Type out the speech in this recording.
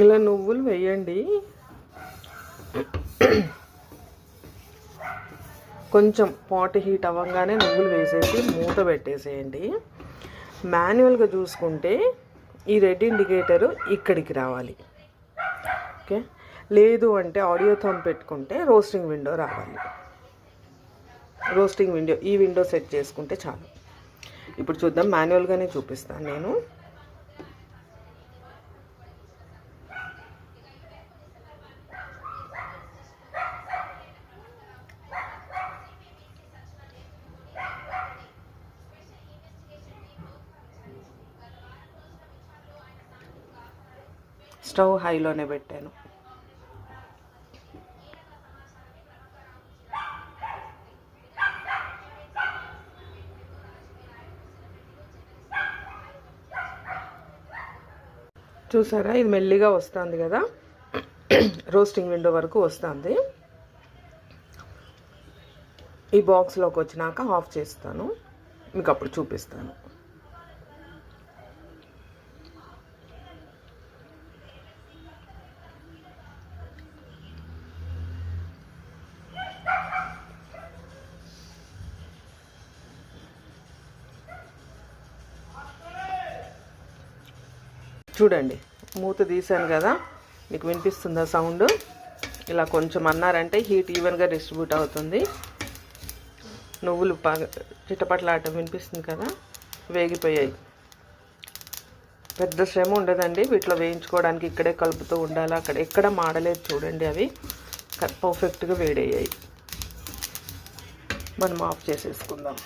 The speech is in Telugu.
ఇలా నువ్వులు వేయండి. కొంచెం పాట్ హీట్ అవ్వగానే నువ్వులు వేసేసి మూత పెట్టేసేయండి. మాన్యువల్గా చూసుకుంటే ఈ రెడ్ ఇండికేటరు ఇక్కడికి రావాలి. ఓకే, లేదు అంటే ఆడియో థంబ్ పెట్టుకుంటే రోస్టింగ్ విండో రావాలి. రోస్టింగ్ విండో ఈ విండో సెట్ చేసుకుంటే చాలు. ఇప్పుడు చూద్దాం, మాన్యువల్గానే చూపిస్తాను నేను. స్టవ్ హైలోనే పెట్టాను. చూసారా, ఇది మెల్లిగా వస్తుంది కదా, రోస్టింగ్ విండో వరకు వస్తుంది. ఈ బాక్స్లోకి వచ్చినాక ఆఫ్ చేస్తాను, మీకు అప్పుడు చూపిస్తాను. చూడండి, మూత తీసాను కదా, మీకు వినిపిస్తుందా సౌండ్? ఇలా కొంచెం అన్నారంటే హీట్ ఈవెన్గా డిస్ట్రిబ్యూట్ అవుతుంది. నువ్వులు చిట్టపట్లాడటం వినిపిస్తుంది కదా, వేగిపోయాయి. పెద్ద శ్రమ ఉండదండి వీటిలో వేయించుకోవడానికి. ఇక్కడే కలుపుతూ ఉండాలి, అక్కడ ఎక్కడ మాడలేదు. చూడండి, అవి పర్ఫెక్ట్గా వేడయ్యాయి. మనం ఆఫ్ చేసేసుకుందాం.